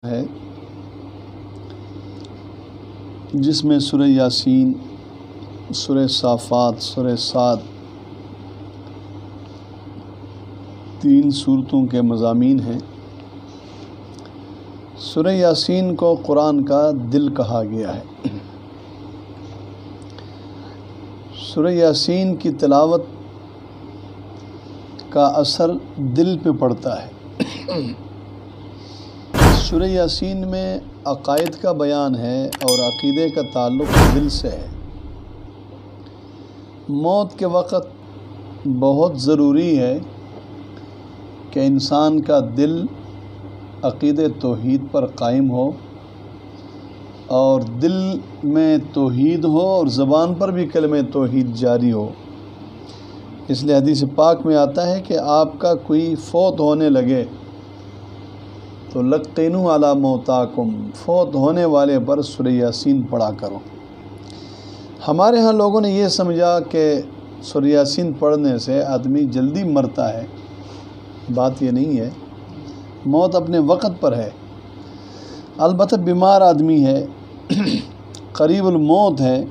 ہے جس میں سورہ یاسین، سورہ صافات، سورہ صاد، تین سورتوں کے مضامین ہیں۔ سورہ یاسین کو قرآن کا دل کہا گیا ہے۔ سورہ یاسین کی تلاوت کا اثر دل پہ پڑتا ہے۔ سورہ یاسین میں عقائد کا بیان ہے اور عقیدے کا تعلق دل سے ہے۔ موت کے وقت بہت ضروری ہے کہ انسان کا دل عقیدے توحید پر قائم ہو اور دل میں توحید ہو اور زبان پر بھی کلمہ توحید جاری ہو۔ اس لیے حدیث پاک میں آتا ہے کہ آپ کا کوئی فوت ہونے لگے تو لقینوا علی موتاکم، فوت ہونے والے پر سورہ یاسین پڑھا کرو۔ ہمارے ہاں لوگوں نے یہ سمجھا کہ سورہ یاسین پڑھنے سے آدمی جلدی مرتا ہے۔ بات یہ نہیں ہے، موت اپنے وقت پر ہے۔ البتہ بیمار آدمی ہے، قریب الموت ہے،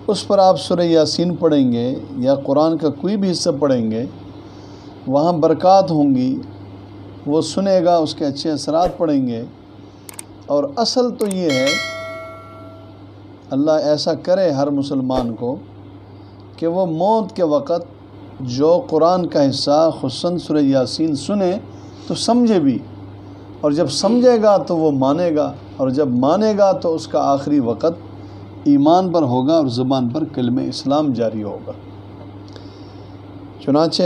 اس پر آپ سورہ یاسین پڑھیں گے یا قرآن کا کوئی بھی حصہ پڑھیں گے، وہاں برکات ہوں گی، وہ سنے گا، اس کے اچھے اثرات پڑیں گے۔ اور اصل تو یہ ہے، اللہ ایسا کرے ہر مسلمان کو کہ وہ موت کے وقت جو قرآن کا حصہ خصوصاً سورہ یاسین سنے تو سمجھے بھی، اور جب سمجھے گا تو وہ مانے گا، اور جب مانے گا تو اس کا آخری وقت ایمان پر ہوگا اور زبان پر کلمہ اسلام جاری ہوگا۔ چنانچہ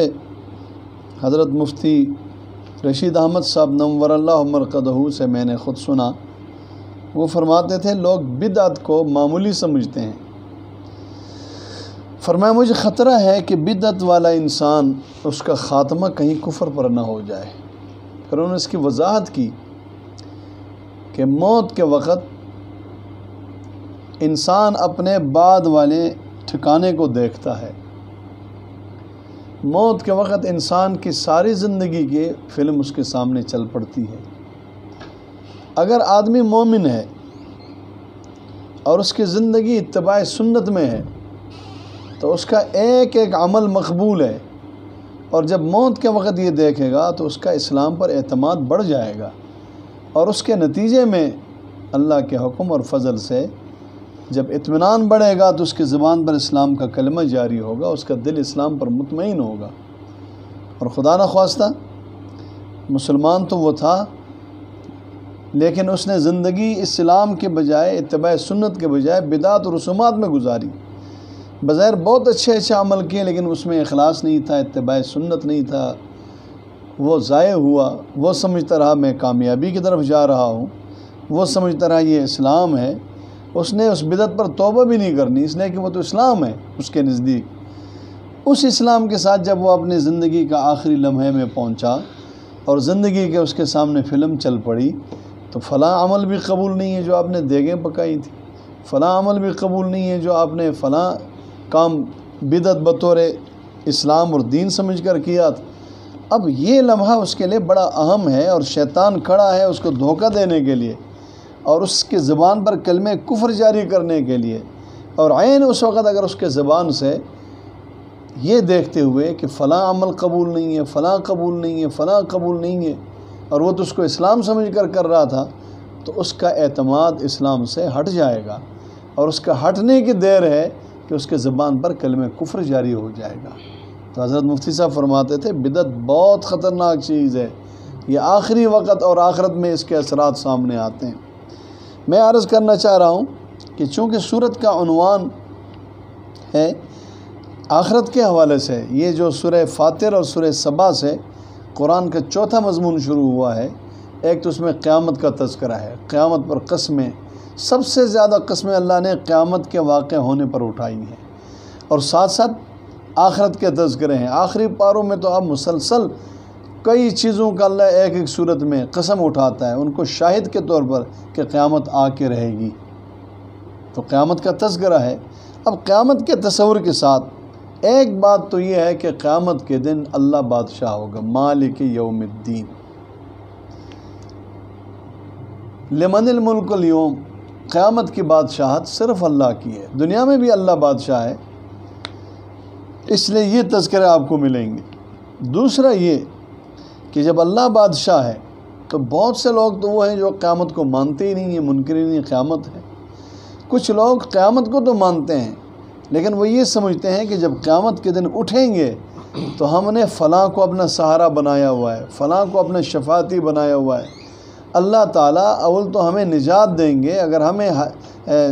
حضرت مفتی رشید احمد صاحب نور اللہ مرقدہ سے میں نے خود سنا، وہ فرماتے تھے لوگ بدعت کو معمولی سمجھتے ہیں۔ فرمایا مجھے خطرہ ہے کہ بدعت والا انسان اس کا خاتمہ کہیں کفر پر نہ ہو جائے۔ پھر انہوں نے اس کی وضاحت کی کہ موت کے وقت انسان اپنے بعد والے ٹھکانے کو دیکھتا ہے۔ موت کے وقت انسان کی ساری زندگی کی فلم اس کے سامنے چل پڑتی ہے۔ اگر آدمی مومن ہے اور اس کی زندگی اتباع سنت میں ہے تو اس کا ایک ایک عمل مقبول ہے، اور جب موت کے وقت یہ دیکھے گا تو اس کا اسلام پر اعتماد بڑھ جائے گا، اور اس کے نتیجے میں اللہ کے حکم اور فضل سے جب اطمینان بڑھے گا تو اس کی زبان پر اسلام کا کلمہ جاری ہوگا، اس کا دل اسلام پر مطمئن ہوگا۔ اور خدا نخواستہ مسلمان تو وہ تھا، لیکن اس نے زندگی اسلام کے بجائے، اتباع سنت کے بجائے بدعت اور رسومات میں گزاری۔ بظاہر بہت اچھے عمل کیے، لیکن اس میں اخلاص نہیں تھا، اتباع سنت نہیں تھا، وہ ضائع ہوا۔ وہ سمجھتا رہا میں کامیابی کی طرف جا رہا ہوں، وہ سمجھتا رہا یہ اسلام ہے۔ اس نے اس بدعت پر توبہ بھی نہیں کرنی، اس لیے کہ وہ تو اسلام ہے اس کے نزدیک۔ اس اسلام کے ساتھ جب وہ اپنی زندگی کا آخری لمحے میں پہنچا اور زندگی کے اس کے سامنے فلم چل پڑی، تو فلاں عمل بھی قبول نہیں ہے جو آپ نے دیگیں پکائی تھی، فلاں عمل بھی قبول نہیں ہے جو آپ نے فلاں کام بدعت بطور اسلام اور دین سمجھ کر کیا تھا۔ اب یہ لمحہ اس کے لیے بڑا اہم ہے، اور شیطان کھڑا ہے اس کو دھوکہ دینے کے لیے اور اس کے زبان پر کلمہ کفر جاری کرنے کے لیے، اور عین اس وقت اگر اس کے زبان سے یہ دیکھتے ہوئے کہ فلاں عمل قبول نہیں ہے، فلاں قبول نہیں ہے، فلاں قبول نہیں ہے، اور وہ تو اس کو اسلام سمجھ کر کر رہا تھا، تو اس کا اعتماد اسلام سے ہٹ جائے گا، اور اس کا ہٹنے کی دیر ہے کہ اس کے زبان پر کلمہ کفر جاری ہو جائے گا۔ تو حضرت مفتی صاحب فرماتے تھے بدعت بہت خطرناک چیز ہے، یہ آخری وقت اور آخرت میں اس کے اثرات سامنے آتے ہیں۔ میں عرض کرنا چاہ رہا ہوں کہ چونکہ سورت کا عنوان ہے آخرت کے حوالے سے، یہ جو سورہ فاطر اور سورہ سبا سے قرآن کا چوتھا مضمون شروع ہوا ہے، ایک تو اس میں قیامت کا تذکرہ ہے، قیامت پر قسمیں، سب سے زیادہ قسمیں اللہ نے قیامت کے واقع ہونے پر اٹھائی ہیں، اور ساتھ ساتھ آخرت کے تذکرے ہیں۔ آخری پاروں میں تو اب مسلسل کئی چیزوں کا اللہ ایک ایک صورت میں قسم اٹھاتا ہے ان کو شاہد کے طور پر کہ قیامت آ کے رہے گی، تو قیامت کا تذکرہ ہے۔ اب قیامت کے تصور کے ساتھ ایک بات تو یہ ہے کہ قیامت کے دن اللہ بادشاہ ہوگا، مالک یوم الدین۔ لمن الملک اليوم، قیامت کی بادشاہت صرف اللہ کی ہے، دنیا میں بھی اللہ بادشاہ ہے، اس لیے یہ تذکرے آپ کو ملیں گے۔ دوسرا یہ کہ جب اللہ بادشاہ ہے تو بہت سے لوگ تو وہ ہیں جو قیامت کو مانتے ہی نہیں ہیں، منکرین نہیں قیامت ہے۔ کچھ لوگ قیامت کو تو مانتے ہیں لیکن وہ یہ سمجھتے ہیں کہ جب قیامت کے دن اٹھیں گے تو ہم نے فلاں کو اپنا سہارا بنایا ہوا ہے، فلاں کو اپنا شفاعتی بنایا ہوا ہے۔ اللہ تعالیٰ اول تو ہمیں نجات دیں گے، اگر ہمیں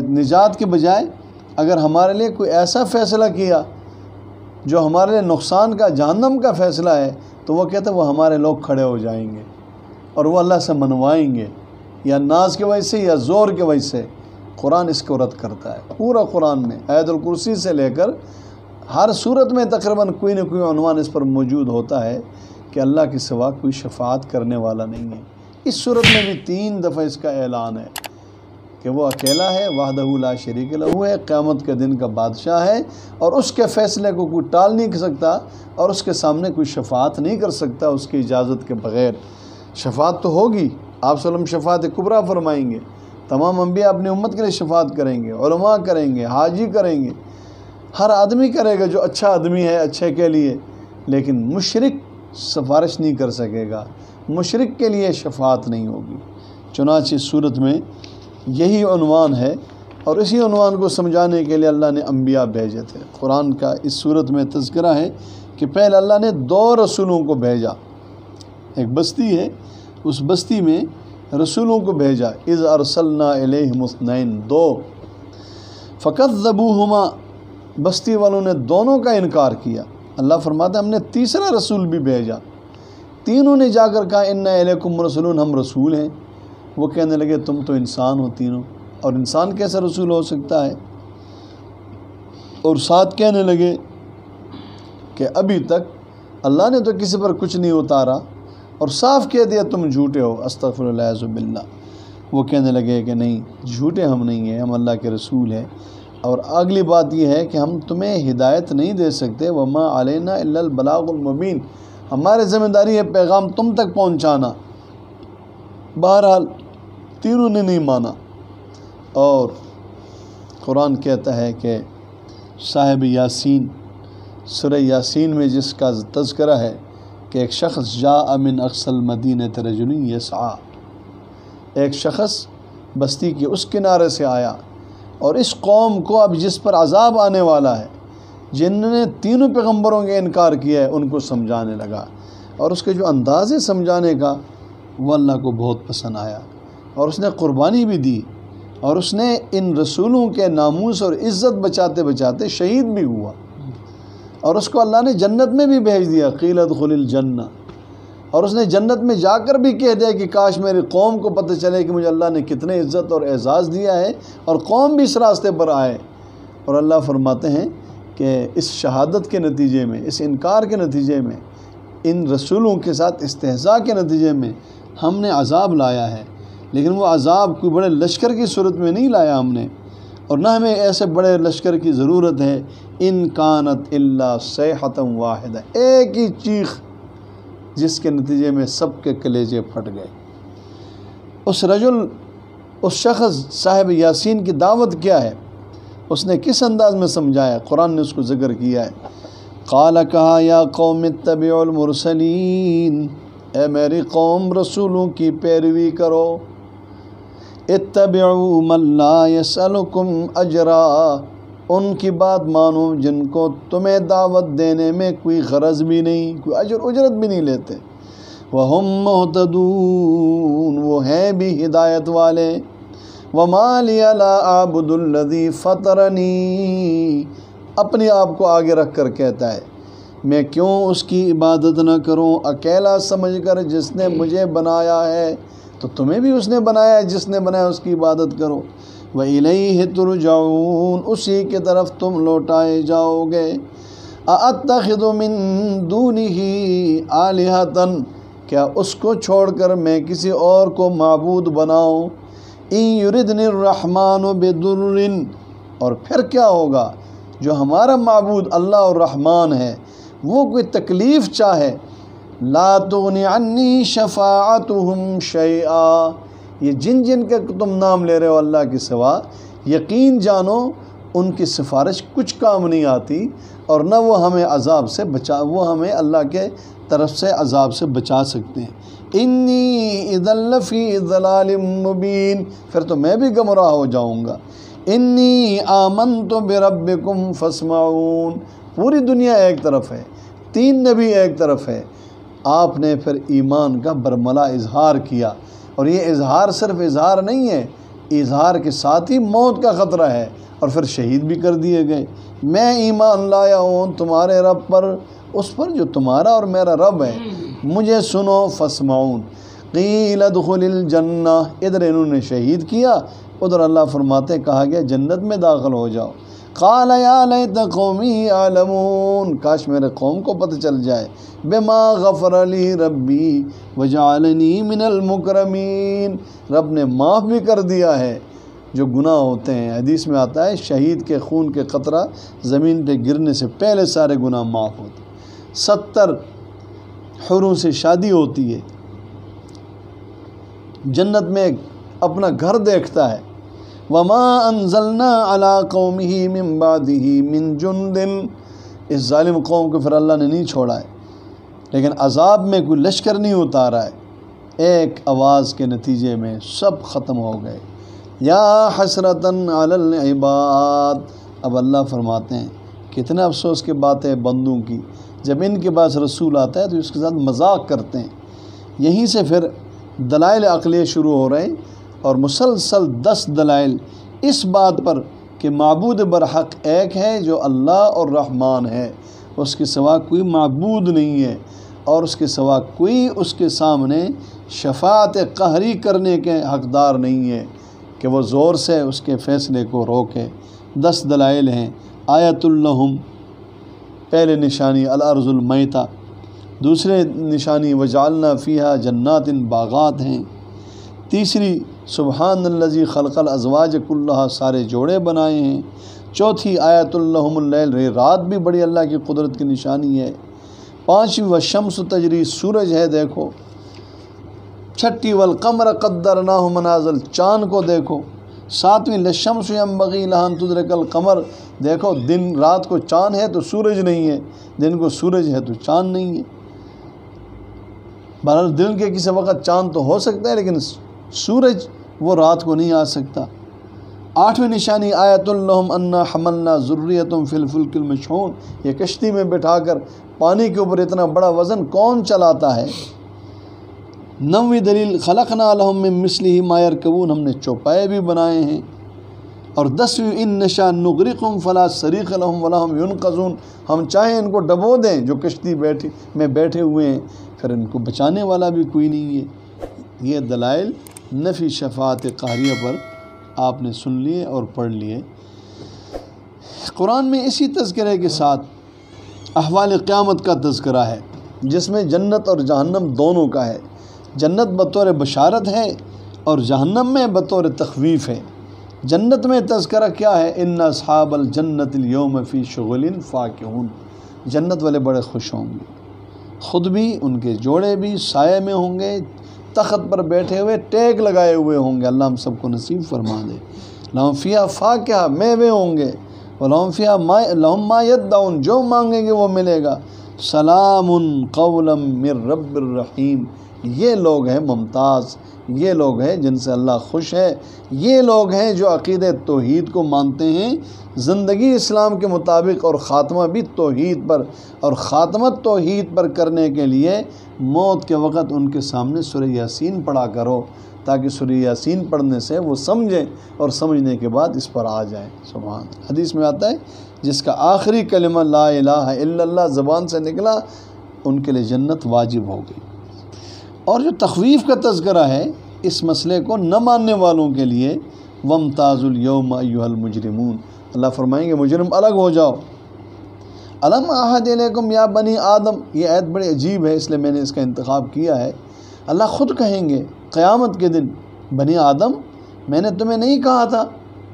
نجات کے بجائے اگر ہمارے لیے کوئی ایسا فیصلہ کیا جو ہمارے لیے نقصان کا، جہنم کا فیصلہ ہے، تو وہ کہتے ہیں وہ ہمارے لوگ کھڑے ہو جائیں گے اور وہ اللہ سے منوائیں گے، یا ناز کی وجہ سے یا زور کی وجہ سے۔ قرآن اس کو رد کرتا ہے، پورا قرآن میں آیت الکرسی سے لے کر ہر صورت میں تقریباً کوئی نہ کوئی عنوان اس پر موجود ہوتا ہے کہ اللہ کے سوا کوئی شفاعت کرنے والا نہیں ہے۔ اس صورت میں بھی 3 دفعہ اس کا اعلان ہے کہ وہ اکیلا ہے، وحدہ لا شریک لہ ہے، قیامت کے دن کا بادشاہ ہے، اور اس کے فیصلے کو کوئی ٹال نہیں سکتا اور اس کے سامنے کوئی شفاعت نہیں کر سکتا اس کی اجازت کے بغیر۔ شفاعت تو ہوگی، آپ صلی اللہ علیہ وسلم شفاعت کبریٰ فرمائیں گے، تمام انبیاء اپنی امت کے لیے شفاعت کریں گے، علماء کریں گے، حاجی کریں گے، ہر آدمی کرے گا جو اچھا آدمی ہے اچھے کے لیے، لیکن مشرک سفارش نہیں کر سکے گا، مشرک کے لیے شفاعت نہیں ہوگی۔ چنانچہ اس صورت میں یہی عنوان ہے، اور اسی عنوان کو سمجھانے کے لیے اللہ نے انبیاء بھیجے تھے۔ قرآن کا اس صورت میں تذکرہ ہے کہ پہلے اللہ نے 2 رسولوں کو بھیجا، ایک بستی ہے، اس بستی میں رسولوں کو بھیجا، اذ ارسلنا الیہم اثنین، 2 فکذبوہما، بستی والوں نے دونوں کا انکار کیا۔ اللہ فرماتا ہے ہم نے تیسرا رسول بھی بھیجا، تینوں نے جا کر کہا انا الیکم رسولون، ہم رسول ہیں۔ وہ کہنے لگے تم تو انسان ہو تینوں، اور انسان کیسا رسول ہو سکتا ہے؟ اور ساتھ کہنے لگے کہ ابھی تک اللہ نے تو کسی پر کچھ نہیں اتارا، اور صاف کہہ دیا تم جھوٹے ہو، استغفر اللہ اعوذ باللہ۔ وہ کہنے لگے کہ نہیں، جھوٹے ہم نہیں ہیں، ہم اللہ کے رسول ہیں، اور اگلی بات یہ ہے کہ ہم تمہیں ہدایت نہیں دے سکتے، وما علینا الا البلاغ المبین، ہماری ذمہ داری ہے پیغام تم تک پہنچانا۔ بہرحال تینوں نے نہیں مانا، اور قرآن کہتا ہے کہ صاحب یاسین، سورہ یاسین میں جس کا تذکرہ ہے کہ ایک شخص جاء من اقصی المدینہ رجل یسعی، ایک شخص بستی کے اس کنارے سے آیا، اور اس قوم کو اب جس پر عذاب آنے والا ہے، جنہوں نے تینوں پیغمبروں کے انکار کیا ہے، ان کو سمجھانے لگا، اور اس کے جو انداز ہے سمجھانے کا وہ اللہ کو بہت پسند آیا، اور اس نے قربانی بھی دی، اور اس نے ان رسولوں کے ناموس اور عزت بچاتے بچاتے شہید بھی ہوا، اور اس کو اللہ نے جنت میں بھی بھیج دیا، قیل ادخل الجنہ، اور اس نے جنت میں جا کر بھی کہہ دیا کہ کاش میری قوم کو پتہ چلے کہ مجھے اللہ نے کتنے عزت اور اعزاز دیا ہے، اور قوم بھی اس راستے پر آئے۔ اور اللہ فرماتے ہیں کہ اس شہادت کے نتیجے میں، اس انکار کے نتیجے میں، ان رسولوں کے ساتھ استہزاء کے نتیجے میں ہم نے عذاب لایا ہے، لیکن وہ عذاب کوئی بڑے لشکر کی صورت میں نہیں لایا ہم نے، اور نہ ہمیں ایسے بڑے لشکر کی ضرورت ہے۔ ان کانت الا صیحۃ واحدہ، ایک ہی چیخ جس کے نتیجے میں سب کے کلیجے پھٹ گئے۔ اس شخص صاحب یاسین کی دعوت کیا ہے، اس نے کس انداز میں سمجھایا؟ قرآن نے اس کو ذکر کیا ہے، قال، کہا، یا قوم اتبعوا المرسلین، اے میری قوم رسولوں کی پیروی کرو، اتبعوا من لا يسألكم اجرا، ان کی بات مانو جن کو تمہیں دعوت دینے میں کوئی غرض بھی نہیں، کوئی اجرت بھی نہیں لیتے، وہم مہتدون، وہ ہیں بھی ہدایت والے، وما لی لا اعبد الذی فطرنی، اپنے آپ کو آگے رکھ کر کہتا ہے میں کیوں اس کی عبادت نہ کروں اکیلا سمجھ کر جس نے مجھے بنایا ہے، تو تمہیں بھی اس نے بنایا ہے، جس نے بنایا اس کی عبادت کرو، وَإِلَيْهِ تُرْجَعُونَ، اسی کی طرف تم لوٹائے جاؤ گے، أَأَتَّخِذُ مِن دُونِهِ آلِهَةً، کیا اس کو چھوڑ کر میں کسی اور کو معبود بناؤں، إِن يُرِدْنِ الرَّحْمَنُ بِضُرٍّ، اور پھر کیا ہوگا جو ہمارا معبود اللہ الرحمن ہے وہ کوئی تکلیف چاہے، لا تغنی عنی شفاعتهم شیئا، یہ جن جن کا تم نام لے رہے ہو اللہ کے سوا، یقین جانو ان کی سفارش کچھ کام نہیں آتی، اور نہ وہ ہمیں عذاب سے وہ ہمیں اللہ کے طرف سے عذاب سے بچا سکتے ہیں۔ انی اذا لفی ضلال مبین، پھر تو میں بھی گمراہ ہو جاؤں گا۔ انی آمنت بربکم فاسمعون، پوری دنیا ایک طرف ہے، 3 نبی ایک طرف ہے، آپ نے پھر ایمان کا برملا اظہار کیا، اور یہ اظہار صرف اظہار نہیں ہے، اظہار کے ساتھ ہی موت کا خطرہ ہے، اور پھر شہید بھی کر دیے گئے۔ میں ایمان لایا ہوں تمہارے رب پر، اس پر جو تمہارا اور میرا رب ہے، مجھے سنو۔ فاسمعون قیل ادخل الجنہ، ادھر انہوں نے شہید کیا، ادھر اللہ فرماتے کہا گیا جنت میں داخل ہو جاؤ۔ قال یا لیت قومی یعلمون، کاش میرے قوم کو پتہ چل جائے، بما غفر لی ربی وجعلنی من المکرمین، رب نے معاف بھی کر دیا ہے جو گناہ ہوتے ہیں۔ حدیث میں آتا ہے شہید کے خون کے قطرہ زمین پہ گرنے سے پہلے سارے گناہ معاف ہوتے ہیں۔ 70 حوروں سے شادی ہوتی ہے، جنت میں اپنا گھر دیکھتا ہے۔ وما انزلنا علی قومہ من بعدہ من جند، اس ظالم قوم کو پھر اللہ نے نہیں چھوڑا ہے، لیکن عذاب میں کوئی لشکر نہیں اتارا ہے، ایک آواز کے نتیجے میں سب ختم ہو گئے۔ یا حسرتاً علی العباد، اب اللہ فرماتے ہیں کتنا افسوس کی بات ہے بندوں کی، جب ان کے پاس رسول آتا ہے تو اس کے ساتھ مذاق کرتے ہیں۔ یہیں سے پھر دلائل عقلیہ شروع ہو رہے ہیں، اور مسلسل 10 دلائل اس بات پر کہ معبود برحق ایک ہے جو اللہ اور رحمان ہے، اس کے سوا کوئی معبود نہیں ہے، اور اس کے سوا کوئی اس کے سامنے شفاعت قہری کرنے کے حقدار نہیں ہے کہ وہ زور سے اس کے فیصلے کو روکے۔ 10 دلائل ہیں۔ آیت لہم، پہلے نشانی الارض المیتہ، دوسرے نشانی وجعلنا فیہا جنات باغات ہیں، تیسری سبحان الذی خلق الازواج کلہا، سارے جوڑے بنائے ہیں، چوتھی آیت لہم اللیل، رات بھی بڑی اللہ کی قدرت کی نشانی ہے، پانچویں والشمس تجری، سورج ہے دیکھو، چھٹی والقمر قدرناہ منازل، چاند کو دیکھو، ساتویں للشمس ینبغی لہا ان تدرک القمر، دیکھو دن رات کو چاند ہے تو سورج نہیں ہے، دن کو سورج ہے تو چاند نہیں ہے۔ بہرحال دن کے کسی وقت چاند تو ہو سکتا ہے، لیکن سورج وہ رات کو نہیں آ سکتا۔ 8ویں نشانی آیت لہم انا حملنا ذریتہم فی الفلک المشحون، یہ کشتی میں بٹھا کر پانی کے اوپر اتنا بڑا وزن کون چلاتا ہے۔ 9ویں دلیل خلقنا لہم من مثلہ ما یرکبون، ہم نے چوپائے بھی بنائے ہیں۔ اور 10ویں ان نشاء نغرقہم فلا صریخ لہم ولا ہم ینقذون، ہم چاہیں ان کو ڈبو دیں جو کشتی میں بیٹھے ہوئے ہیں، پھر ان کو بچانے والا بھی کوئی نہیں ہے۔ یہ دلائل نفی شفاعت قہریہ پر آپ نے سن لیے اور پڑھ لیے۔ قرآن میں اسی تذکرے کے ساتھ احوال قیامت کا تذکرہ ہے، جس میں جنت اور جہنم دونوں کا ہے۔ جنت بطور بشارت ہے اور جہنم میں بطور تخویف ہے۔ جنت میں تذکرہ کیا ہے؟ ان اصحاب الجنت اليوم فی شغل فاکہون، جنت والے بڑے خوش ہوں گے، خود بھی ان کے جوڑے بھی سائے میں ہوں گے، تخت پر بیٹھے ہوئے ٹیک لگائے ہوئے ہوں گے، اللہ ہم سب کو نصیب فرما دے۔ لہم فیہا فاکہہ، میوے ہوں گے، ولہم فیہا لہم ما یدعون، جو مانگیں گے وہ ملے گا۔ سلام قولا من رب الرحیم، یہ لوگ ہیں ممتاز، یہ لوگ ہیں جن سے اللہ خوش ہے، یہ لوگ ہیں جو عقیدہ توحید کو مانتے ہیں، زندگی اسلام کے مطابق اور خاتمہ بھی توحید پر، اور خاتمہ توحید پر کرنے کے لیے موت کے وقت ان کے سامنے سورہ یاسین پڑھا کرو، تاکہ سورہ یاسین پڑھنے سے وہ سمجھیں اور سمجھنے کے بعد اس پر آ جائیں۔ سبحان، حدیث میں آتا ہے جس کا آخری کلمہ لا الہ الا اللہ زبان سے نکلا ان کے لیے جنت واجب ہو گئی۔ اور جو تخویف کا تذکرہ ہے اس مسئلے کو نہ ماننے والوں کے لیے، وامتازوا اليوم ایھا المجرمون، اللہ فرمائیں گے مجرم الگ ہو جاؤ۔ الم اعہد الیکم یا بنی آدم، یہ آیت بڑی عجیب ہے اس لیے میں نے اس کا انتخاب کیا ہے۔ اللہ خود کہیں گے قیامت کے دن، بنی آدم میں نے تمہیں نہیں کہا تھا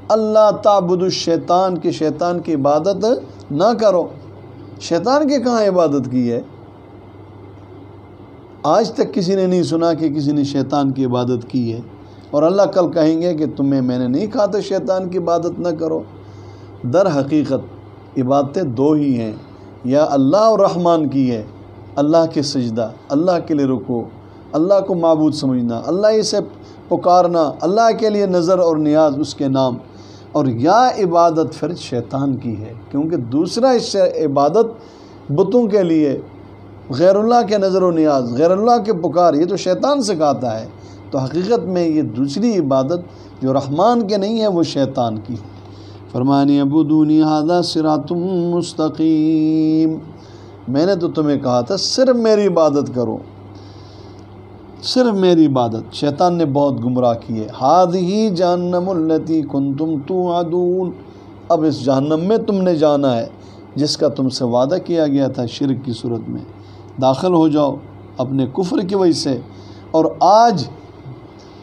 اللہ تعبدوا الشیطان، کہ شیطان کی عبادت نہ کرو؟ شیطان کی کہاں عبادت کی ہے؟ آج تک کسی نے نہیں سنا کہ کسی نے شیطان کی عبادت کی ہے۔ اور اللہ کل کہیں گے کہ تمہیں میں نے نہیں کہا تھا شیطان کی عبادت نہ کرو۔ در حقیقت عبادتیں دو ہی ہیں، یا اللہ اور رحمان کی ہے، اللہ کے سجدہ، اللہ کے لیے رکوع، اللہ کو معبود سمجھنا، اللہ ہی سے پکارنا، اللہ کے لیے نظر اور نیاز اس کے نام، اور یا عبادت پھر شیطان کی ہے، کیونکہ دوسرا عبادت بتوں کے لیے، غیر اللہ کے نظر و نیاز، غیر اللہ کے پکار، یہ تو شیطان سکھاتا ہے۔ تو حقیقت میں یہ دوسری عبادت جو رحمان کے نہیں ہے وہ شیطان کی۔ فرمانی عبدونی ھذا صراط مستقیم، میں نے تو تمہیں کہا تھا صرف میری عبادت کرو، صرف میری عبادت۔ شیطان نے بہت گمراہ کیے۔ ھذہ جہنم التی کنتم توعدون، اب اس جہنم میں تم نے جانا ہے جس کا تم سے وعدہ کیا گیا تھا شرک کی صورت میں، داخل ہو جاؤ اپنے کفر کی وجہ سے، اور آج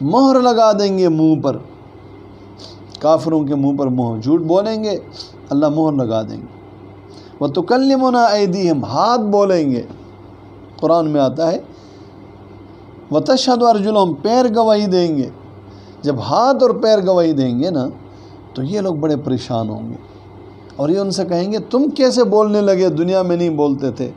مہر لگا دیں گے منہ پر، کافروں کے منہ پر مہر، جھوٹ بولیں گے اللہ مہر لگا دیں گے۔ وَتُكَلِّمُنَا أَيْدِيهِمْ، ہاتھ بولیں گے، قرآن میں آتا ہے وَتَشْهَدُ أَرْجُلُهُمْ، پیر گواہی دیں گے۔ جب ہاتھ اور پیر گواہی دیں گے نا تو یہ لوگ بڑے پریشان ہوں گے، اور یہ ان سے کہیں گے تم کیسے بولنے لگے، دنیا میں نہیں بولتے تھے؟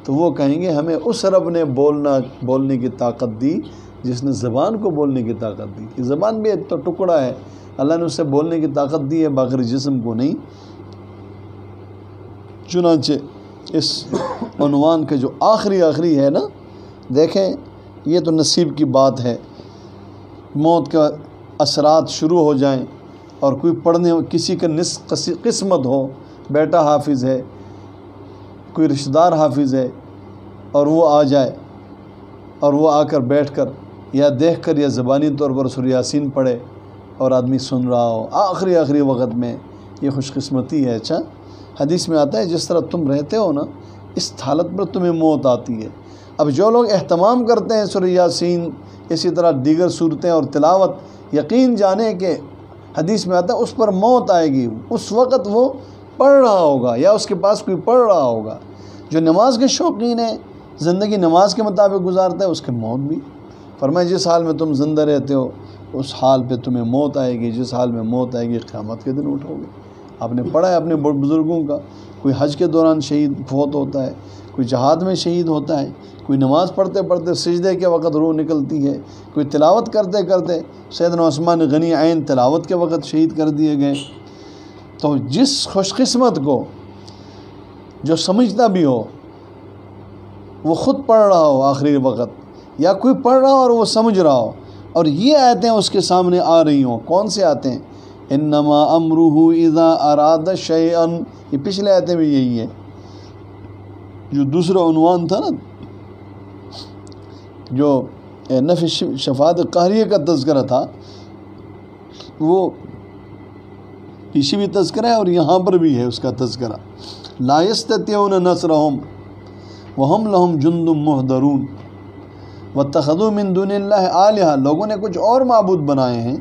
تو وہ کہیں گے ہمیں اس رب نے بولنے کی طاقت دی جس نے زبان کو بولنے کی طاقت دی۔ یہ زبان بھی ایک تو ٹکڑا ہے، اللہ نے اسے بولنے کی طاقت دی ہے، باقی جسم کو نہیں۔ چنانچہ اس عنوان کے جو آخری ہے نا، دیکھیں یہ تو نصیب کی بات ہے، موت کا اثرات شروع ہو جائیں اور کوئی پڑھنے کسی کا قسمت ہو، بیٹا حافظ ہے، کوئی رشتہ دار حافظ ہے، اور وہ آ جائے اور وہ آ کر بیٹھ کر یا دیکھ کر یا زبانی طور پر سورہ یاسین پڑھے اور آدمی سن رہا ہو آخری وقت میں، یہ خوش قسمتی ہے۔ اچھا حدیث میں آتا ہے جس طرح تم رہتے ہو نا اس حالت پر تمہیں موت آتی ہے۔ اب جو لوگ اہتمام کرتے ہیں سورہ یاسین، اسی طرح دیگر صورتیں اور تلاوت، یقین جانے کہ حدیث میں آتا ہے اس پر موت آئے گی، اس وقت وہ پڑھ رہا ہوگا یا اس کے پاس کوئی پڑھ رہا ہوگا۔ جو نماز کے شوقین ہے، زندگی نماز کے مطابق گزارتا ہے، اس کے موت بھی۔ فرمایا جس حال میں تم زندہ رہتے ہو اس حال پہ تمہیں موت آئے گی، جس حال میں موت آئے گی قیامت کے دن اٹھو گے۔ آپ نے پڑھا ہے اپنے بزرگوں کا، کوئی حج کے دوران شہید فوت ہوتا ہے، کوئی جہاد میں شہید ہوتا ہے، کوئی نماز پڑھتے پڑھتے سجدے کے وقت روح نکلتی ہے، کوئی تلاوت کرتے کرتے، سیدنا عثمان غنی عین تلاوت کے وقت شہید کر دیے گئے۔ تو جس خوش قسمت کو جو سمجھتا بھی ہو، وہ خود پڑھ رہا ہو آخری وقت، یا کوئی پڑھ رہا ہو اور وہ سمجھ رہا ہو، اور یہ آیتیں اس کے سامنے آ رہی ہوں، کون سے آتے ہیں؟ انما امرہ اذا اراد شیئا، یہ پچھلے آیتیں بھی یہی ہے۔ جو دوسرا عنوان تھا نا، جو نفی شفاعت قہریہ کا تذکرہ تھا، وہ پیچھے بھی تذکرہ ہے اور یہاں پر بھی ہے اس کا تذکرہ۔ لا یستطیعون نصرہم وہم لہم جند محضرون واتخذوا من دون اللہ آلہہ، لوگوں نے کچھ اور معبود بنائے ہیں،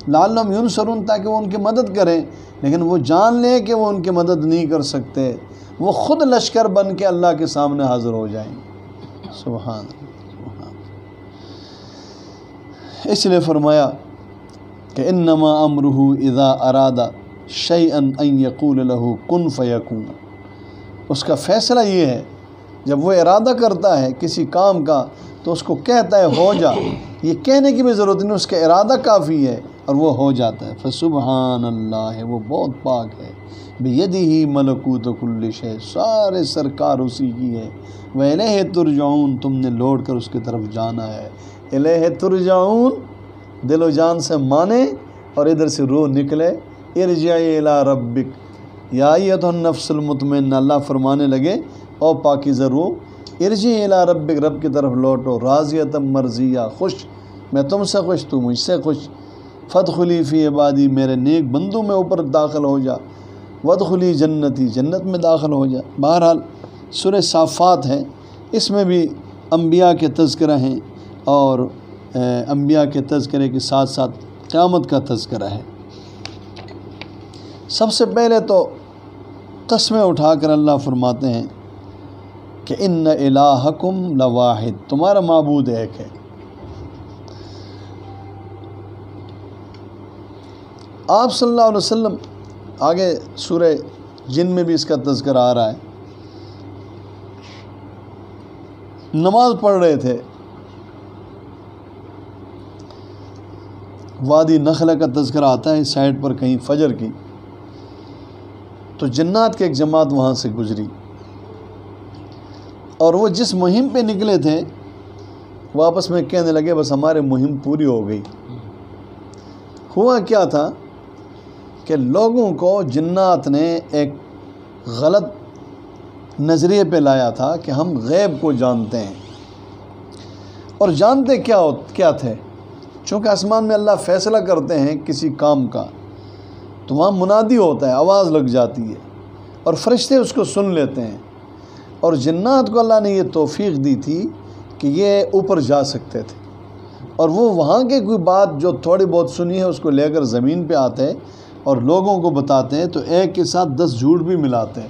لعلہم ینصرون، تاکہ وہ ان کی مدد کریں، لیکن وہ جان لیں کہ وہ ان کی مدد نہیں کر سکتے، وہ خود لشکر بن کے اللہ کے سامنے حاضر ہو جائیں گے۔ سبحان اللہ۔ اس لیے فرمایا کہ انما امرہ اذا اراد شیئا ان یقول لہ کن فیکون، اس کا فیصلہ یہ ہے جب وہ ارادہ کرتا ہے کسی کام کا تو اس کو کہتا ہے ہو جا، یہ کہنے کی بھی ضرورت نہیں، اس کا ارادہ کافی ہے اور وہ ہو جاتا ہے۔ فسبحان اللہ، وہ بہت پاک ہے، بیدہ ملکوت کل شیء، سارے سرکار اسی کی ہے، وإلیہ ترجعون، تم نے لوٹ کر اس کی طرف جانا ہے۔ الیہ ترجعون، دل و جان سے مانے اور ادھر سے روح نکلے۔ ارجعی الی ربک یا ایتھا النفس المطمئنہ، اللہ فرمانے لگے او پاکیزہ روح، ارجعی الی ربک، رب کی طرف لوٹو، راضیۃ مرضیہ، خوش، میں تم سے خوش، تو مجھ سے خوش، فادخلی فی عبادی، میرے نیک بندوں میں اوپر داخل ہو جا، وادخلی جنتی، جنت میں داخل ہو جا۔ بہرحال سورہ صافات ہے، اس میں بھی انبیاء کے تذکرہ ہیں، اور انبیاء کے تذکرے کے ساتھ ساتھ قیامت کا تذکرہ ہے۔ سب سے پہلے تو قسمیں اٹھا کر اللہ فرماتے ہیں کہ ان الہکم لواحد، تمہارا معبود ایک ہے۔ آپ صلی اللہ علیہ وسلم آگے سورہ جن میں بھی اس کا تذکرہ آ رہا ہے، نماز پڑھ رہے تھے، وادی نخلہ کا تذکرہ آتا ہے اس سائڈ پر کہیں فجر کی، تو جنات کی ایک جماعت وہاں سے گزری، اور وہ جس مہم پہ نکلے تھے وہ آپس میں کہنے لگے بس ہمارے مہم پوری ہو گئی۔ ہوا کیا تھا کہ لوگوں کو جنات نے ایک غلط نظریے پہ لایا تھا کہ ہم غیب کو جانتے ہیں، اور جانتے کیا تھے، چونکہ آسمان میں اللہ فیصلہ کرتے ہیں کسی کام کا تو وہاں منادی ہوتا ہے، آواز لگ جاتی ہے اور فرشتے اس کو سن لیتے ہیں، اور جنات کو اللہ نے یہ توفیق دی تھی کہ یہ اوپر جا سکتے تھے، اور وہ وہاں کے کوئی بات جو تھوڑی بہت سنی ہے اس کو لے کر زمین پہ آتے اور لوگوں کو بتاتے ہیں، تو ایک کے ساتھ 10 جھوٹ بھی ملاتے ہیں۔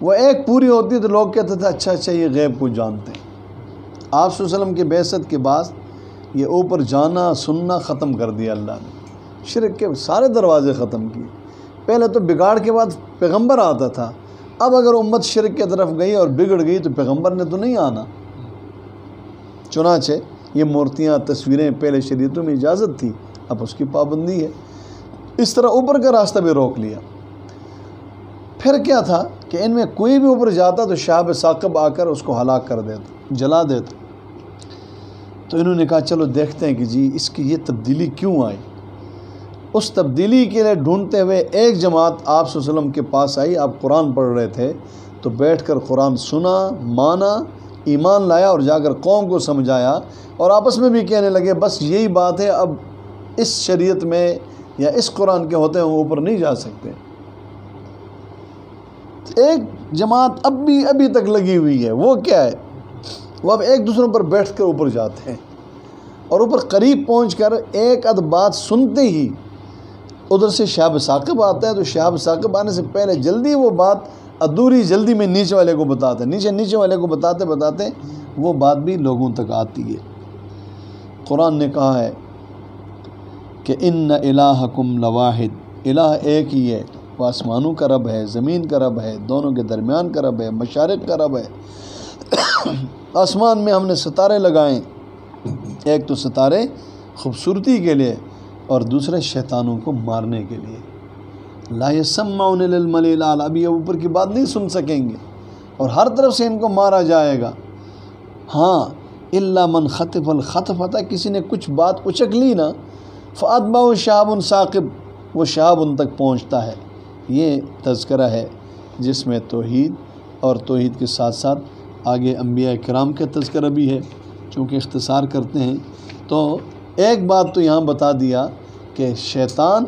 وہ ایک پوری ہوتی تو لوگ کہتے تھے اچھا یہ غیب کو جانتے ہیں۔ آپ صلی اللہ علیہ وسلم کی بعثت کے بعد یہ اوپر جانا سننا ختم کر دیا اللہ نے، شرک کے سارے دروازے ختم کیے۔ پہلے تو بگاڑ کے بعد پیغمبر آتا تھا، اب اگر امت شرک کی طرف گئی اور بگڑ گئی تو پیغمبر نے تو نہیں آنا۔ چنانچہ یہ مورتیاں تصویریں پہلے شریعتوں میں اجازت تھی، اب اس کی پابندی ہے، اس طرح اوپر کا راستہ بھی روک لیا۔ پھر کیا تھا کہ ان میں کوئی بھی اوپر جاتا تو شہاب ثاقب آ کر اس کو ہلاک کر دیتا، جلا دیتا۔ تو انہوں نے کہا چلو دیکھتے ہیں کہ جی اس کی یہ تبدیلی کیوں آئی۔ اس تبدیلی کے لیے ڈھونڈتے ہوئے ایک جماعت آپ صلی اللہ علیہ وسلم کے پاس آئی، آپ قرآن پڑھ رہے تھے تو بیٹھ کر قرآن سنا، مانا، ایمان لایا اور جا کر قوم کو سمجھایا، اور آپس میں بھی کہنے لگے بس یہی بات ہے، اب اس شریعت میں یا اس قرآن کے ہوتے ہیں وہ اوپر نہیں جا سکتے۔ ایک جماعت ابھی تک لگی ہوئی ہے، وہ کیا ہے، وہ اب ایک دوسروں پر بیٹھ کر اوپر جاتے ہیں، اور اوپر قریب پہنچ کر ایک اد بات سنتے ہی ادھر سے شہاب ثاقب آتا ہے، تو شہاب ثاقب آنے سے پہلے جلدی وہ بات ادھوری جلدی میں نیچے والے کو بتاتے ہیں، نیچے والے کو بتاتے وہ بات بھی لوگوں تک آتی ہے۔ قرآن نے کہا ہے کہ ان الہکم لواحد، الہ ایک ہی ہے، وہ آسمانوں کا رب ہے، زمین کا رب ہے، دونوں کے درمیان کا رب ہے، مشارق کا رب ہے۔ آسمان میں ہم نے ستارے لگائیں، ایک تو ستارے خوبصورتی کے لیے اور دوسرے شیطانوں کو مارنے کے لیے۔ لا یسمعون للملئ الاعلی، اب یہ اوپر کی بات نہیں سن سکیں گے اور ہر طرف سے ان کو مارا جائے گا۔ ہاں الا من خطف الخطفۃ، کسی نے کچھ بات اچک لی نا، فاتبعہ شہاب ثاقب، وہ شہاب ان تک پہنچتا ہے۔ یہ تذکرہ ہے جس میں توحید اور توحید کے ساتھ ساتھ آگے انبیاء کرام کا تذکرہ بھی ہے، چونکہ اختصار کرتے ہیں تو ایک بات تو یہاں بتا دیا کہ شیطان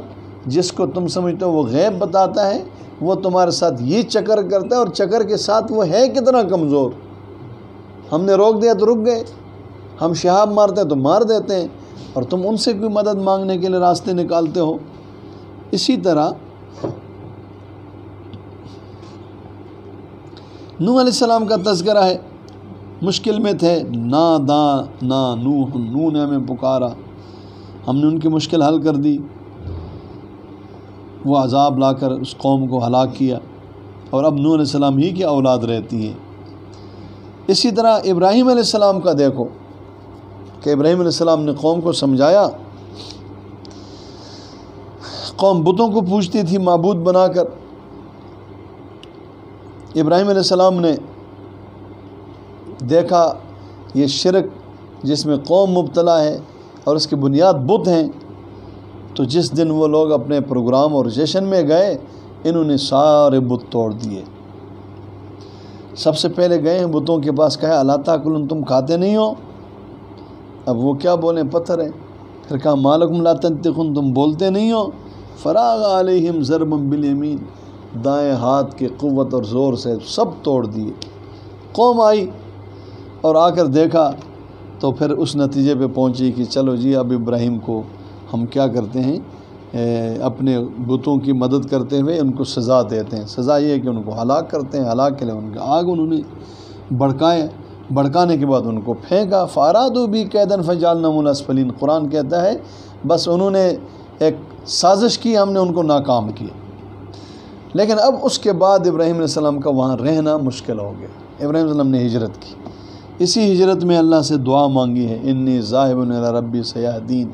جس کو تم سمجھتے ہو وہ غیب بتاتا ہے، وہ تمہارے ساتھ یہ چکر کرتا ہے، اور چکر کے ساتھ وہ ہے کتنا کمزور۔ ہم نے روک دیا تو رک گئے، ہم شہاب مارتے ہیں تو مار دیتے ہیں، اور تم ان سے کوئی مدد مانگنے کے لیے راستے نکالتے ہو۔ اسی طرح نوح علیہ السلام کا تذکرہ ہے، مشکل میں تھے، نادانا نوح، نوح نے ہمیں پکارا، ہم نے ان کی مشکل حل کر دی، وہ عذاب لا کر اس قوم کو ہلاک کیا، اور اب نوح علیہ السلام ہی کی اولاد رہتی ہیں۔ اسی طرح ابراہیم علیہ السلام کا دیکھو کہ ابراہیم علیہ السلام نے قوم کو سمجھایا، قوم بتوں کو پوجتی تھی معبود بنا کر، ابراہیم علیہ السلام نے دیکھا یہ شرک جس میں قوم مبتلا ہے اور اس کی بنیاد بت ہیں، تو جس دن وہ لوگ اپنے پروگرام اور جشن میں گئے، انہوں نے سارے بت توڑ دیے۔ سب سے پہلے گئے ہیں بتوں کے پاس، کہا الا تاکلون، تم کھاتے نہیں ہو؟ اب وہ کیا بولیں، پتھر ہیں۔ پھر کہا ما لکم لا تنطقون، تم بولتے نہیں ہو؟ فراغ علیہم ضربا بالیمین، دائیں ہاتھ کی قوت اور زور سے سب توڑ دیے۔ قوم آئی اور آ کر دیکھا تو پھر اس نتیجے پہ پہنچی کہ چلو جی اب ابراہیم کو ہم کیا کرتے ہیں، اپنے بتوں کی مدد کرتے ہوئے ان کو سزا دیتے ہیں۔ سزا یہ ہے کہ ان کو ہلاک کرتے ہیں، ہلاک کے لیے ان کا آگ انہوں نے بھڑکانے کے بعد ان کو پھینکا۔ فارادوا بی کیدن فجعلناہم الاسفلین، قرآن کہتا ہے بس انہوں نے ایک سازش کی، ہم نے ان کو ناکام کیا۔ لیکن اب اس کے بعد ابراہیم علیہ السلام کا وہاں رہنا مشکل ہو گیا۔ ابراہیم علیہ السلام نے ہجرت کی، اسی ہجرت میں اللہ سے دعا مانگی ہے، انی ذاہب الی ربی سیہدین،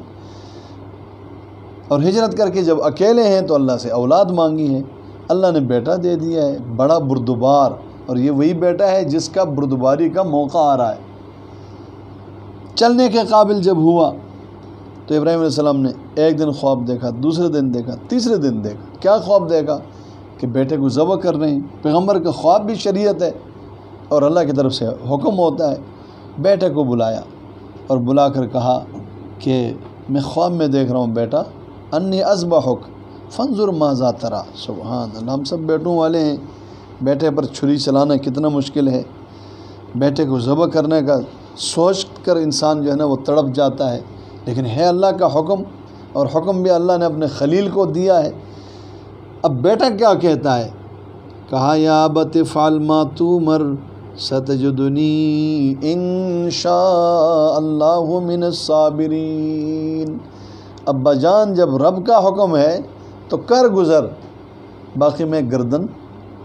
اور ہجرت کر کے جب اکیلے ہیں تو اللہ سے اولاد مانگی ہے، اللہ نے بیٹا دے دیا ہے، بڑا بردبار، اور یہ وہی بیٹا ہے جس کا بردباری کا موقع آ رہا ہے۔ چلنے کے قابل جب ہوا تو ابراہیم علیہ السلام نے ایک دن خواب دیکھا، دوسرے دن دیکھا، تیسرے دن دیکھا۔ کیا خواب دیکھا؟ کہ بیٹے کو ذبح کر رہے ہیں۔ پیغمبر کا خواب بھی شریعت ہے اور اللہ کی طرف سے حکم ہوتا ہے۔ بیٹے کو بلایا اور بلا کر کہا کہ میں خواب میں دیکھ رہا ہوں بیٹا، انی اذبحک فانظر ماذا تری۔ سبحان اللہ، ہم سب بیٹوں والے ہیں، بیٹے پر چھری چلانا کتنا مشکل ہے، بیٹے کو ذبح کرنے کا سوچ کر انسان جو ہے نا وہ تڑپ جاتا ہے، لیکن ہے اللہ کا حکم، اور حکم بھی اللہ نے اپنے خلیل کو دیا ہے۔ اب بیٹا کیا کہتا ہے؟ کہا یا ابت افعل ما تؤمر ستجدنی ان شاء اللہ من الصابرین۔ ابا جان، جب رب کا حکم ہے تو کر گزر، باقی میں گردن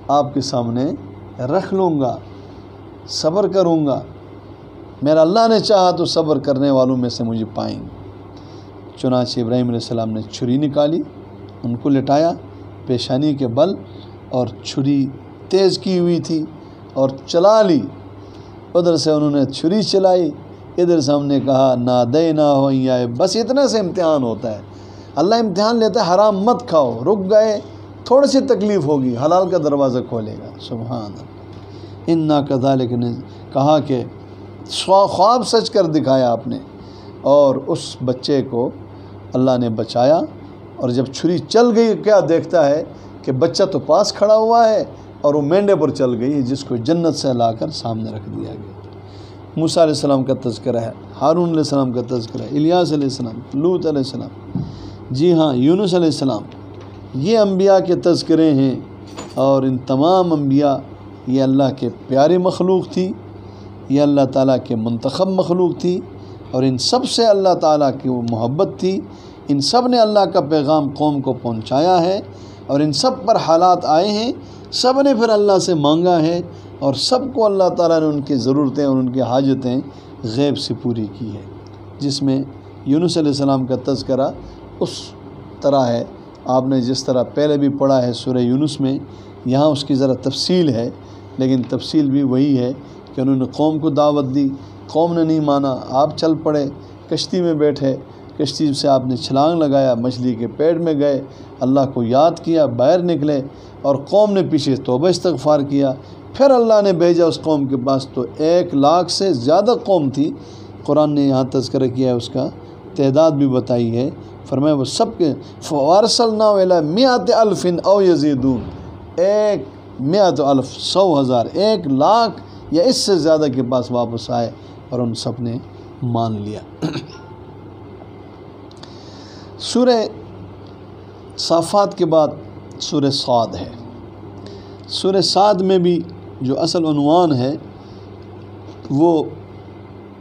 آپ کے سامنے رکھ لوں گا، صبر کروں گا، میرا اللہ نے چاہا تو صبر کرنے والوں میں سے مجھے پائیں گے۔ چنانچہ ابراہیم علیہ السلام نے چھری نکالی، ان کو لٹایا پیشانی کے بل، اور چھری تیز کی ہوئی تھی اور چلا لی۔ ادھر سے انہوں نے چھری چلائی، ادھر سے ہم نے کہا نادیناہ یا، بس اتنا سے امتحان ہوتا ہے۔ اللہ امتحان لیتا ہے، حرام مت کھاؤ، رک گئے، تھوڑی سی تکلیف ہوگی، حلال کا دروازہ کھولے گا۔ سبحان اللہ۔ انا کذالک نے کہا کہ خواب سچ کر دکھایا آپ نے، اور اس بچے کو اللہ نے بچایا۔ اور جب چھری چل گئی، کیا دیکھتا ہے کہ بچہ تو پاس کھڑا ہوا ہے اور وہ مینڈے پر چل گئی، جس کو جنت سے لا کر سامنے رکھ دیا گیا۔ موسیٰ علیہ السلام کا تذکرہ ہے، ہارون علیہ السلام کا تذکرہ ہے، الیاس علیہ السلام، لوط علیہ السلام، جی ہاں یونس علیہ السلام، یہ انبیاء کے تذکرے ہیں۔ اور ان تمام انبیاء یہ اللہ کے پیاری مخلوق تھی، یہ اللہ تعالیٰ کے منتخب مخلوق تھی، اور ان سب سے اللہ تعالیٰ کی وہ محبت تھی، ان سب نے اللہ کا پیغام قوم کو پہنچایا ہے، اور ان سب پر حالات آئے ہیں، سب نے پھر اللہ سے مانگا ہے، اور سب کو اللہ تعالیٰ نے ان کی ضرورتیں اور ان کی حاجتیں غیب سے پوری کی ہے۔ جس میں یونس علیہ السلام کا تذکرہ اس طرح ہے، آپ نے جس طرح پہلے بھی پڑھا ہے سورہ یونس میں، یہاں اس کی ذرا تفصیل ہے، لیکن تفصیل بھی وہی ہے کہ انہوں نے قوم کو دعوت دی، قوم نے نہیں مانا، آپ چل پڑے، کشتی میں بیٹھے، کشتی سے آپ نے چھلانگ لگایا، مچھلی کے پیٹ میں گئے، اللہ کو یاد کیا، باہر نکلے، اور قوم نے پیچھے توبہ استغفار کیا، پھر اللہ نے بھیجا اس قوم کے پاس، تو 1,00,000 سے زیادہ قوم تھی۔ قرآن نے یہاں تذکرہ کیا ہے، اس کا تعداد بھی بتائی ہے، فرمایا وہ سب کے فَوَارْسَلْنَا إِلَىٰ مِئَةِ أَلْفٍ أَوْ يَزِيدُونَ، 100,000 100,000 1,00,000 یا اس سے زیادہ کے پاس واپس آئے، اور ان سب نے مان لیا۔ سورہ صافات کے بعد سورہ صاد ہے۔ سورہ صاد میں بھی جو اصل عنوان ہے وہ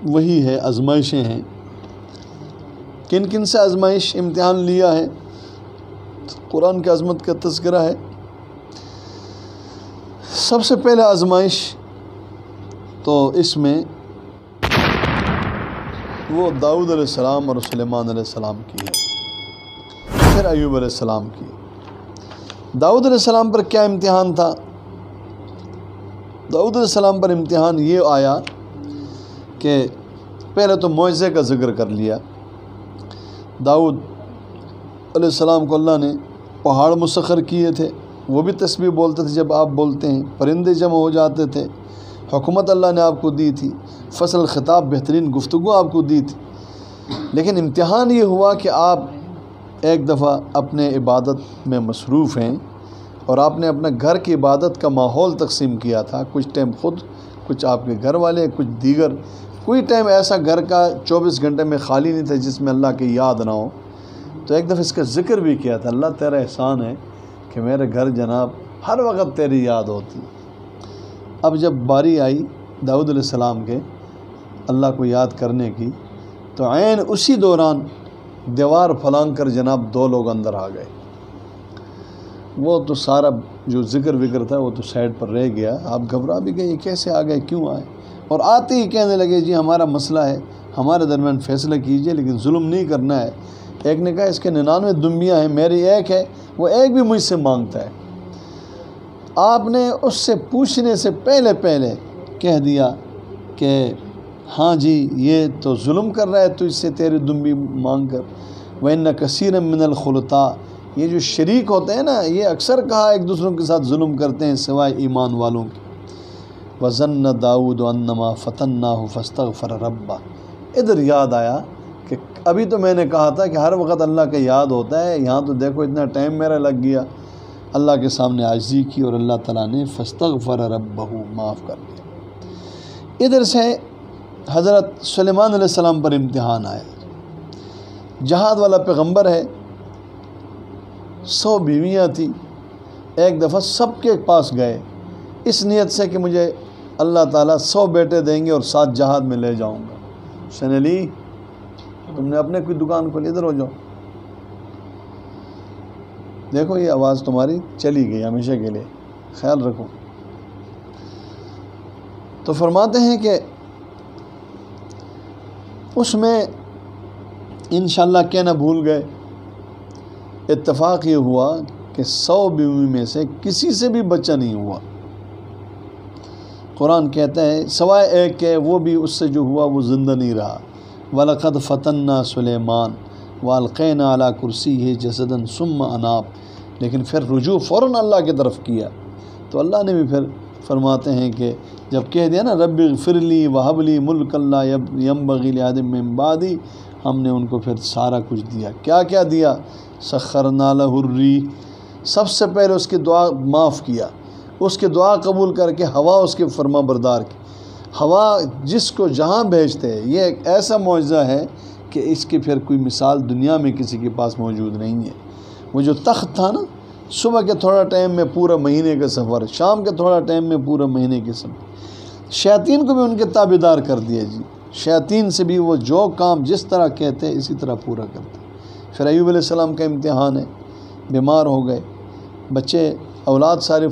وہی ہے، آزمائشیں ہیں۔ کن کن سے آزمائش امتحان لیا ہے، قرآن کی عظمت کا تذکرہ ہے۔ سب سے پہلے آزمائش تو اس میں وہ داؤد علیہ السلام اور سلیمان علیہ السلام کی ہے، پھر ایوب علیہ السلام کی۔ داؤد علیہ السلام پر کیا امتحان تھا؟ داؤد علیہ السلام پر امتحان یہ آیا کہ پہلے تو معجزے کا ذکر کر لیا۔ داؤد علیہ السلام کو اللہ نے پہاڑ مسخر کیے تھے، وہ بھی تسبیح بولتے تھے جب آپ بولتے ہیں، پرندے جمع ہو جاتے تھے، حکومت اللہ نے آپ کو دی تھی، فصل خطاب بہترین گفتگو آپ کو دی تھی۔ لیکن امتحان یہ ہوا کہ آپ ایک دفعہ اپنے عبادت میں مصروف ہیں، اور آپ نے اپنا گھر کی عبادت کا ماحول تقسیم کیا تھا، کچھ ٹائم خود، کچھ آپ کے گھر والے، کچھ دیگر، کوئی ٹائم ایسا گھر کا 24 گھنٹے میں خالی نہیں تھا جس میں اللہ کی یاد نہ ہو۔ تو ایک دفعہ اس کا ذکر بھی کیا تھا، اللہ تیرا احسان ہے کہ میرے گھر جناب ہر وقت تیری یاد ہوتی۔ اب جب باری آئی داؤد علیہ السلام کے اللہ کو یاد کرنے کی، تو عین اسی دوران دیوار پھلانگ کر جناب 2 لوگ اندر آ گئے۔ وہ تو سارا جو ذکر وکر تھا وہ تو سائڈ پر رہ گیا، آپ گھبرا بھی گئے، یہ کیسے آ گئے، کیوں آئے؟ اور آتے ہی کہنے لگے جی ہمارا مسئلہ ہے، ہمارے درمیان فیصلہ کیجئے لیکن ظلم نہیں کرنا ہے۔ ایک نے کہا اس کے 99 دمبیاں ہیں، میری ایک ہے، وہ ایک بھی مجھ سے مانگتا ہے۔ آپ نے اس سے پوچھنے سے پہلے کہہ دیا کہ ہاں جی یہ تو ظلم کر رہا ہے تو اس سے تیری دمبی مانگ کر۔ وَإِنَّ كَثِيرًا مِّنَ الْخُلَطَاءِ، یہ جو شریک ہوتے ہیں نا یہ اکثر کہا ایک دوسروں کے ساتھ ظلم کرتے ہیں سوائے ایمان والوں کے۔ وَظَنَّ دَاوُودُ أَنَّمَا فَتَنَّاهُ فَاسْتَغْفَرَ رَبَّهُ۔ ادھر یاد آیا کہ ابھی تو میں نے کہا تھا کہ ہر وقت اللہ کا یاد ہوتا ہے، یہاں تو دیکھو اتنا ٹائم میرا لگ گیا۔ اللہ کے سامنے عاجزی کی اور اللہ تعالیٰ نے فَاسْتَغْفَرَ رَبَّهُ معاف کر دیا۔ ادھر سے حضرت سلیمان علیہ السلام پر امتحان آیا، جہاد والا پیغمبر ہے، 100 بیویاں تھیں، ایک دفعہ سب کے پاس گئے اس نیت سے کہ مجھے اللہ تعالیٰ 100 بیٹے دیں گے اور 7 جہاد میں لے جاؤں گا۔ حسین علی تم نے اپنے کوئی دکان کھولی، ادھر ہو جاؤ، دیکھو یہ آواز تمہاری چلی گئی ہمیشہ کے لیے، خیال رکھو۔ تو فرماتے ہیں کہ اس میں انشاءاللہ کہنا بھول گئے، اتفاق یہ ہوا کہ 100 بیوی میں سے کسی سے بھی بچہ نہیں ہوا۔ قرآن کہتا ہے سوائے ایک کے، وہ بھی اس سے جو ہوا وہ زندہ نہیں رہا۔ وَلَقَدْ فَتَنَّا سُلَيْمَانَ وَأَلْقَيْنَا عَلَىٰ كُرْسِيِّهِ جَسَدًا ثُمَّ أَنَابَ، لیکن پھر رجوع فوراً اللہ کی طرف کیا۔ تو اللہ نے بھی پھر فرماتے ہیں کہ جب کہہ دیا نا رب اغفر لی وہب لی ملک لا ینبغی لأحد من بعدی، ہم نے ان کو پھر سارا کچھ دیا۔ کیا کیا دیا؟ سخرنا لہ الریح، سب سے پہلے اس کی دعا معاف کیا، اس کی دعا قبول کر کے ہوا اس کے فرما بردار کی۔ ہوا جس کو جہاں بھیجتے ہیں، یہ ایک ایسا معجزہ ہے کہ اس کی پھر کوئی مثال دنیا میں کسی کے پاس موجود نہیں ہے۔ وہ جو تخت تھا نا، صبح کے تھوڑا ٹائم میں پورا مہینے کا سفر، شام کے تھوڑا ٹائم میں پورا مہینے کے سفر۔ شیاطین کو بھی ان کے تابعدار کر دیا جی، شیاطین سے بھی وہ جو کام جس طرح کہتے اسی طرح پورا کرتے۔ پھر ایوب علیہ السلام کا امتحان ہے، بیمار ہو گئے، بچے اولاد سارے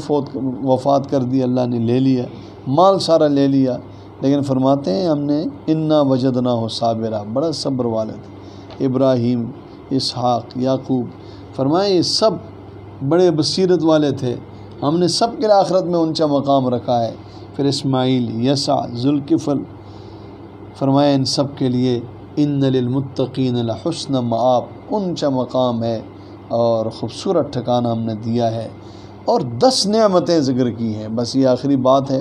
وفات کر دی، اللہ نے لے لیا، مال سارا لے لیا، لیکن فرماتے ہیں ہم نے انا وجدناہ صابرا، بڑا صبر والے تھے۔ ابراہیم، اسحاق، یعقوب، فرمائے یہ سب بڑے بصیرت والے تھے، ہم نے سب کے آخرت میں اونچا مقام رکھا ہے۔ پھر اسماعیل، یسع، ذوالکفل، فرمایا ان سب کے لیے ان للمتقین لحسن مآب، اونچا مقام ہے اور خوبصورت ٹھکانہ ہم نے دیا ہے۔ اور 10 نعمتیں ذکر کی ہیں، بس یہ آخری بات ہے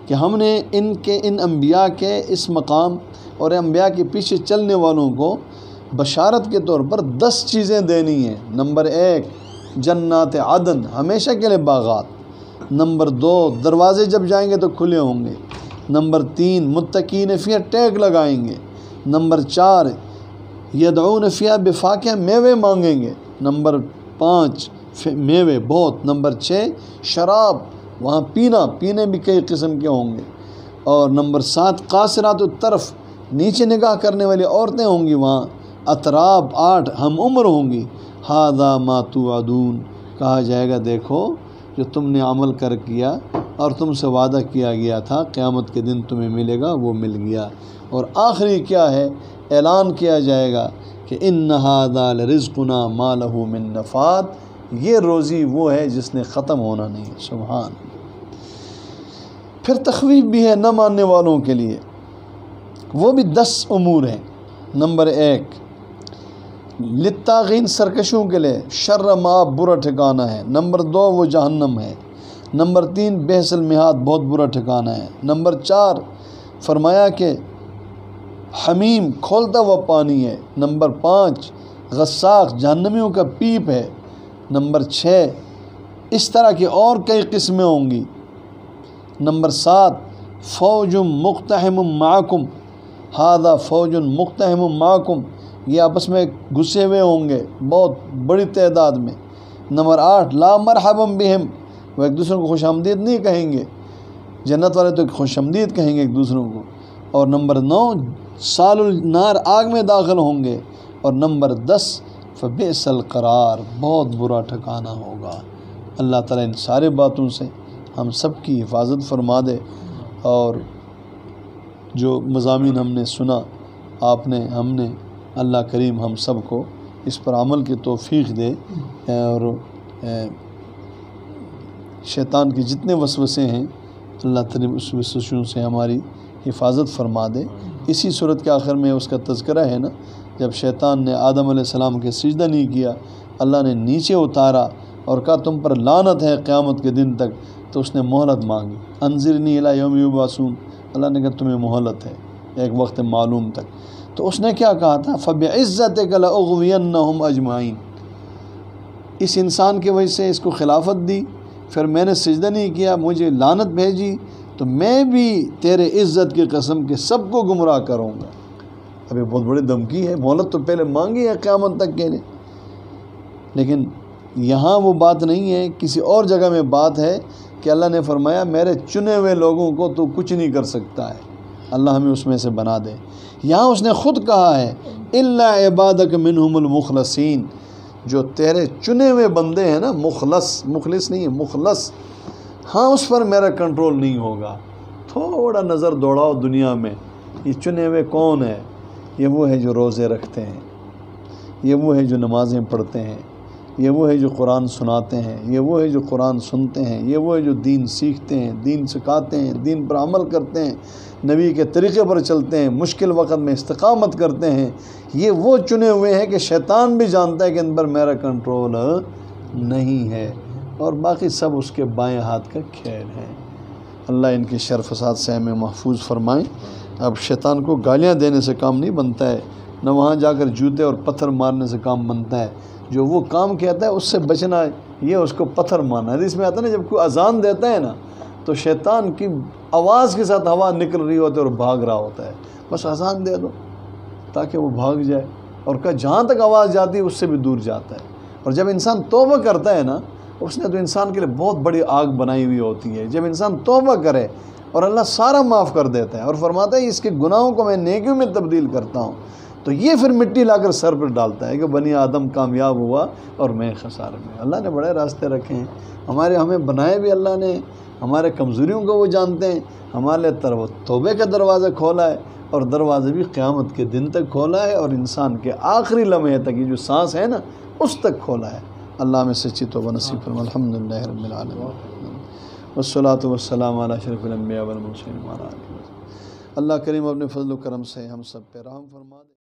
کہ ہم نے ان انبیاء کے اس مقام اور انبیاء کے پیچھے چلنے والوں کو بشارت کے طور پر 10 چیزیں دینی ہیں۔ نمبر 1 جنات عدن، ہمیشہ کے لیے باغات۔ نمبر 2 دروازے جب جائیں گے تو کھلے ہوں گے۔ نمبر 3 متقین فیہا ٹیگ لگائیں گے۔ نمبر 4 یدعون فیہا بفاکہہ، میوے مانگیں گے۔ نمبر 5 میوے بہت۔ نمبر 6 شراب، وہاں پینے بھی کئی قسم کے ہوں گے۔ اور نمبر 7 قاصرات الطرف، نیچے نگاہ کرنے والی عورتیں ہوں گی وہاں۔ اطراب 8 ہم عمر ہوں گی۔ ھذا ما توعدون، کہا جائے گا دیکھو جو تم نے عمل کر کیا اور تم سے وعدہ کیا گیا تھا قیامت کے دن تمہیں ملے گا، وہ مل گیا۔ اور آخری کیا ہے؟ اعلان کیا جائے گا کہ ان ھذا لرزقنا ما لہ من نفاد، یہ روزی وہ ہے جس نے ختم ہونا نہیں۔ سبحان۔ پھر تخویف بھی ہے نہ ماننے والوں کے لیے، وہ بھی 10 امور ہیں۔ نمبر 1 للطاغین، سرکشوں کے لیے شر مآب، برا ٹھکانہ ہے۔ نمبر 2 وہ جہنم ہے۔ نمبر 3 بئس المہاد، بہت برا ٹھکانہ ہے۔ نمبر 4 فرمایا کہ حمیم، کھولتا ہوا پانی ہے۔ نمبر 5 غساق، جہنمیوں کا پیپ ہے۔ نمبر 6 اس طرح کی اور کئی قسمیں ہوں گی۔ نمبر 7 فوج مقتحم معکم، ھذا فوج مقتحم معکم، یہ آپس میں گھسے ہوئے ہوں گے بہت بڑی تعداد میں۔ نمبر 8 لا مرحبا بہم، وہ ایک دوسرے کو خوش آمدید نہیں کہیں گے، جنت والے تو خوش آمدید کہیں گے ایک دوسروں کو۔ اور نمبر 9 سال النار، آگ میں داخل ہوں گے۔ اور نمبر 10 فبئس القرار، بہت برا ٹھکانہ ہوگا۔ اللہ تعالیٰ ان سارے باتوں سے ہم سب کی حفاظت فرما دے، اور جو مضامین ہم نے سنا ہم نے، اللہ کریم ہم سب کو اس پر عمل کی توفیق دے، اور شیطان کے جتنے وسوسے ہیں اللہ تعالیٰ اس وسوسوں سے ہماری حفاظت فرما دے۔ اسی صورت کے آخر میں اس کا تذکرہ ہے نا، جب شیطان نے آدم علیہ السلام کے سجدہ نہیں کیا، اللہ نے نیچے اتارا اور کہا تم پر لعنت ہے قیامت کے دن تک، تو اس نے مہلت مانگی، انظرنی الی یوم یبعثون، اللہ نے کہا تمہیں مہلت ہے ایک وقت معلوم تک۔ تو اس نے کیا کہا تھا؟ فبعزتک لاغوینہم اجمعین، اس انسان کی وجہ سے اس کو خلافت دی، پھر میں نے سجدہ نہیں کیا، مجھے لعنت بھیجی، تو میں بھی تیرے عزت کی قسم کے سب کو گمراہ کروں گا۔ اب یہ بہت بڑی دھمکی ہے، مہلت تو پہلے مانگی ہے قیامت تک کے لیے، لیکن یہاں وہ بات نہیں ہے، کسی اور جگہ میں بات ہے کہ اللہ نے فرمایا میرے چنے ہوئے لوگوں کو تو کچھ نہیں کر سکتا ہے، اللہ ہمیں اس میں سے بنا دے۔ یہاں اس نے خود کہا ہے الا عبادک منہم المخلصین، جو تیرے چنے ہوئے بندے ہیں نا، مخلص نہیں ہے، مخلص، ہاں اس پر میرا کنٹرول نہیں ہوگا۔ تھوڑا نظر دوڑاؤ دنیا میں، یہ چنے ہوئے کون ہے؟ یہ وہ ہے جو روزے رکھتے ہیں، یہ وہ ہے جو نمازیں پڑھتے ہیں، یہ وہ ہے جو قرآن سناتے ہیں، یہ وہ ہے جو قرآن سنتے ہیں، یہ وہ ہے جو دین سیکھتے ہیں، دین سکھاتے ہیں، دین پر عمل کرتے ہیں، نبی کے طریقے پر چلتے ہیں، مشکل وقت میں استقامت کرتے ہیں۔ یہ وہ چنے ہوئے ہیں کہ شیطان بھی جانتا ہے کہ ان پر میرا کنٹرول نہیں ہے، اور باقی سب اس کے بائیں ہاتھ کا کھیل ہے۔ اللہ ان کی شر فساد سے ہمیں محفوظ فرمائیں۔ اب شیطان کو گالیاں دینے سے کام نہیں بنتا ہے، نہ وہاں جا کر جوتے اور پتھر مارنے سے کام بنتا ہے۔ جو وہ کام کہتا ہے اس سے بچنا ہے، یہ اس کو پتھر مارنا ہے۔ حدیث میں آتا ہے نا، جب کوئی اذان دیتا ہے نا تو شیطان کی آواز کے ساتھ ہوا نکل رہی ہوتی ہے اور بھاگ رہا ہوتا ہے، بس اذان دے دو تاکہ وہ بھاگ جائے، اور کہ جہاں تک آواز جاتی ہے اس سے بھی دور جاتا ہے۔ اور جب انسان توبہ کرتا ہے نا، اس نے تو انسان کے لیے بہت بڑی آگ بنائی ہوئی ہوتی ہے۔ جب انسان توبہ کرے اور اللہ سارا معاف کر دیتا ہے اور فرماتا ہے اس کے گناہوں کو میں نیکیوں میں تبدیل کرتا ہوں، تو یہ پھر مٹی لا کر سر پر ڈالتا ہے کہ بنی آدم کامیاب ہوا اور میں خسارے میں۔ اللہ نے بڑے راستے رکھے ہیں، ہمیں بنائے بھی اللہ نے، ہمارے کمزوریوں کو وہ جانتے ہیں، ہمارے لیے توبے کا دروازہ کھولا ہے، اور دروازہ بھی قیامت کے دن تک کھولا ہے، اور انسان کے آخری لمحے تک، یہ جو سانس ہے نا اس تک کھولا ہے۔ اللہ ہمیں سچی توبہ نصیب فرمائے۔ الحمدللہ رب العالمین، والصلاۃ والسلام علی اشرف الانبیاء والمرسلین وعلی آلہ۔ اللہ کریم اپنے فضل و کرم سے ہم سب پہ رحم فرما دے۔